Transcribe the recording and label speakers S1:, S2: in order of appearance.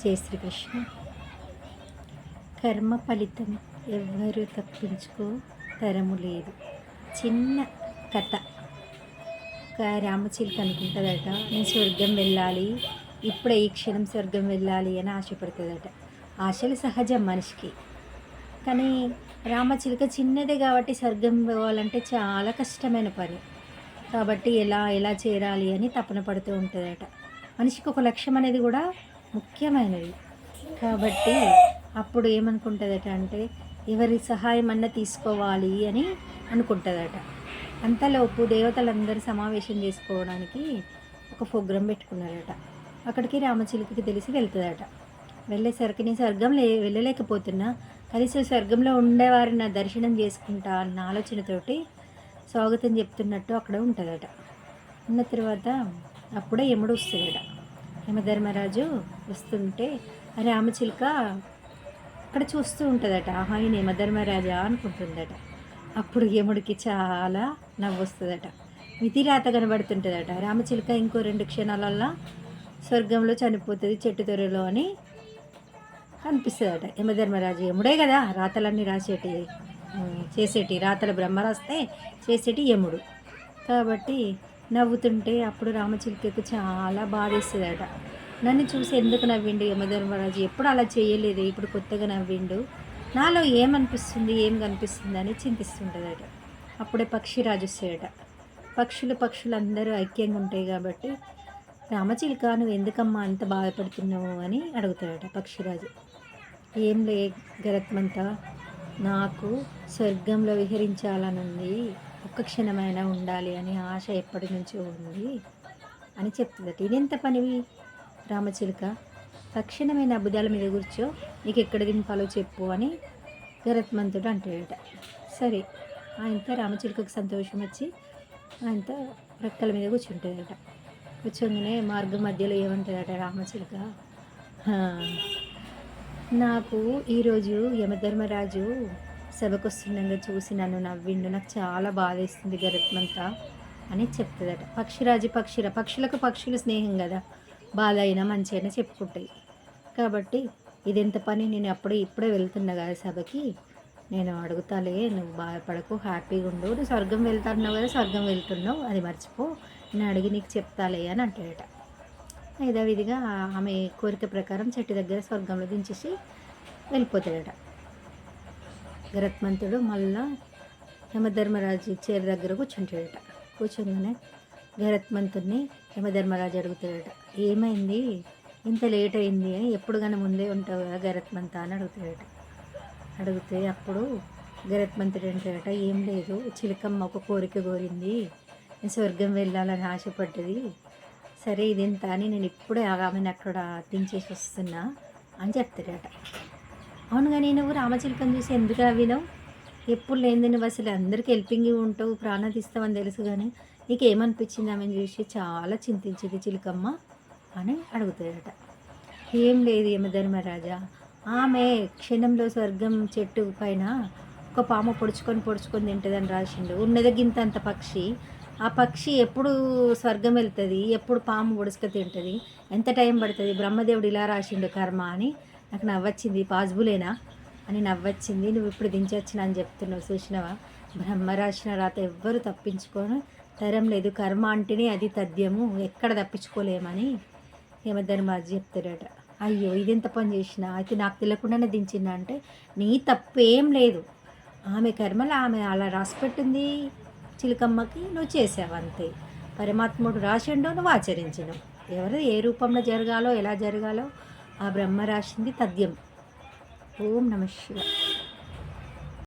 S1: జై శ్రీకృష్ణ. కర్మ ఫలితం ఎవ్వరు తప్పించుకో తరము లేదు. చిన్న కథ. ఒక రామచిలుక అనుకుంటుందట, నేను స్వర్గం వెళ్ళాలి, ఇప్పుడే ఈ క్షణం స్వర్గం వెళ్ళాలి అని ఆశపడుతుందట. ఆశలు సహజం మనిషికి. కానీ రామచిలుక చిన్నదే కాబట్టి స్వర్గం పోవాలంటే చాలా కష్టమైన పని కాబట్టి ఎలా చేరాలి అని తపన పడుతూ ఉంటుందట. మనిషికి ఒక లక్ష్యం అనేది కూడా ముఖ్యమైనది కాబట్టి అప్పుడు ఏమనుకుంటుందట అంటే ఎవరి సహాయం అన్న తీసుకోవాలి అని అనుకుంటుందట. అంతలోపు దేవతలందరూ సమావేశం చేసుకోవడానికి ఒక ప్రోగ్రాం పెట్టుకున్నారట. అక్కడికి రామచిలుకకి తెలిసి వెళ్తుందట. వెళ్ళేసరికి నేను స్వర్గం వెళ్ళలేకపోతున్నా, కనీసం స్వర్గంలో ఉండేవారిని నా దర్శనం చేసుకుంటా అన్న ఆలోచనతోటి స్వాగతం చెప్తున్నట్టు అక్కడ ఉంటుందట. ఉన్న తర్వాత అప్పుడే యముడు వస్తుందట. యమధర్మరాజు వస్తుంటే రామచిలుక అక్కడ చూస్తూ ఉంటుందట. ఆహా, ఈయన యమధర్మరాజా అనుకుంటుందట. అప్పుడు యముడికి చాలా నవ్వు వస్తుందట. విధిరాత కనబడుతుంటుందట. రామచిలుక ఇంకో 2 క్షణాలల్లో స్వర్గంలో చనిపోతుంది చెట్టు తొర్రలో అని అనిపిస్తుందట. యమధర్మరాజు యముడే కదా రాతలన్నీ చేసేటి రాతల బ్రహ్మ రాస్తే చేసేటి యముడు కాబట్టి నవ్వుతుంటే అప్పుడు రామచిలుకకు చాలా బాధేస్తుందట. నన్ను చూసి ఎందుకు నవ్విండు యమధర్మరాజు, ఎప్పుడు అలా చేయలేదు, ఇప్పుడు కొత్తగా నవ్విండు, నాలో ఏమనిపిస్తుంది ఏం కనిపిస్తుంది అని చింతిస్తుంటుందట. అప్పుడే పక్షిరాజు వస్తాడట. పక్షులు అందరూ ఐక్యంగా ఉంటాయి కాబట్టి రామచిలుక నువ్వు ఎందుకమ్మా అంత బాధపడుతున్నావు అని అడుగుతాడట పక్షిరాజు. ఏం లే గరత్మంతా, నాకు స్వర్గంలో విహరించాలనుంది, ఒక్క క్షణమైనా ఉండాలి అని ఆశ ఎప్పటి నుంచో ఉంది అని చెప్తుందట. ఇదెంత పనివి రామచిలుక, తక్షణమే నా భుజాల మీద కూర్చో, నీకు ఎక్కడ దింపాలో చెప్పు అని గరత్మంతుడు అంటాడట. సరే, ఆయనతో రామచిలుకకు సంతోషం వచ్చి ఆయనతో రెక్కల మీద కూర్చుంటుందట. కూర్చోగానే మార్గం మధ్యలో ఏమంటుందట రామచిలుక, నాకు ఈరోజు యమధర్మరాజు సభకు వస్తుండగా చూసి నన్ను నవ్విండు, నాకు చాలా బాధేస్తుంది గరత్మంతా అని చెప్తుందట. పక్షులకు పక్షులు స్నేహం కదా, బాధ అయినా మంచి అయినా చెప్పుకుంటాయి కాబట్టి ఇదెంత పని, నేను ఇప్పుడే వెళ్తున్నా కదా సభకి, నేను అడుగుతాలే, నువ్వు బాధపడకు, హ్యాపీగా ఉండు, నువ్వు స్వర్గం వెళ్తున్నావు కదా, స్వర్గం వెళ్తున్నావు అది మర్చిపో, నేను అడిగి నీకు చెప్తాలే అని అంటాడట. యథావిధిగా ఆమె కోరిక ప్రకారం చెట్టు దగ్గర స్వర్గంలో దించేసి వెళ్ళిపోతాడట. గరత్మంతుడు మళ్ళా యమధర్మరాజు చీర దగ్గర కూర్చుంటాడట. కూర్చోగానే గరత్మంతుడిని యమధర్మరాజు అడుగుతాడట, ఏమైంది ఇంత లేట్ అయింది అని, ఎప్పుడు కానీ ముందే ఉంటావు కదా గరత్మంత అని అడుగుతాడట. అడిగితే అప్పుడు గరత్మంతుడు అంటాడట, ఏం లేదు, చిలకమ్మ ఒక కోరిక కోరింది, నేను స్వర్గం వెళ్ళాలని ఆశపడ్డది, సరే ఇదెంత అని నేను ఇప్పుడే ఆమెను అక్కడ దించేసి వస్తున్నా అని చెప్తాడట. అవును, కానీ నువ్వు రామచిలుకను చూసి ఎందుకు అవినావు, ఎప్పుడు లేనిది నువ్వు అసలు అందరికీ హెల్పింగ్ ఉంటావు, ప్రాణం తీస్తావని తెలుసు, కానీ నీకు ఏమనిపించింది ఆమెను చూసి చాలా చింతించింది చిలుకమ్మ అని అడుగుతాడట. ఏం లేదు యమధర్మరాజా, ఆమె క్షణంలో స్వర్గం చెట్టు పైన ఒక పాము పొడుచుకొని తింటుందని రాసిండు, ఉన్నది గింతంత పక్షి, ఆ పక్షి ఎప్పుడు స్వర్గం వెళ్తుంది, ఎప్పుడు పాము పొడుచుక తింటుంది, ఎంత టైం పడుతుంది, బ్రహ్మదేవుడు ఇలా రాసిండు కర్మ అని నాకు నవ్వొచ్చింది, పాజిబులేనా అని నవ్వొచ్చింది, నువ్వు ఇప్పుడు దించొచ్చిన అని చెప్తున్నావు, చూసినవా, బ్రహ్మ రాసిన రాత ఎవ్వరు తప్పించుకొని తరం లేదు, కర్మ అంటేనే అది తథ్యము, ఎక్కడ తప్పించుకోలేమని యమధర్మరాజు చెప్తాడట. అయ్యో, ఇదెంత పని చేసినా, అయితే నాకు తెలియకుండానే దించిందా అంటే, నీ తప్పు ఏం లేదు, ఆమె కర్మలు ఆమె అలా రాసిపెట్టింది చిలుకమ్మకి, నువ్వు చేసావు అంతే, పరమాత్ముడు రాసిండో నువ్వు ఆచరించినావు, ఎవరు ఏ రూపంలో జరగాలో ఎలా జరగాలో ఆ బ్రహ్మ రాసింది తథ్యం. ఓం నమః శివాయ.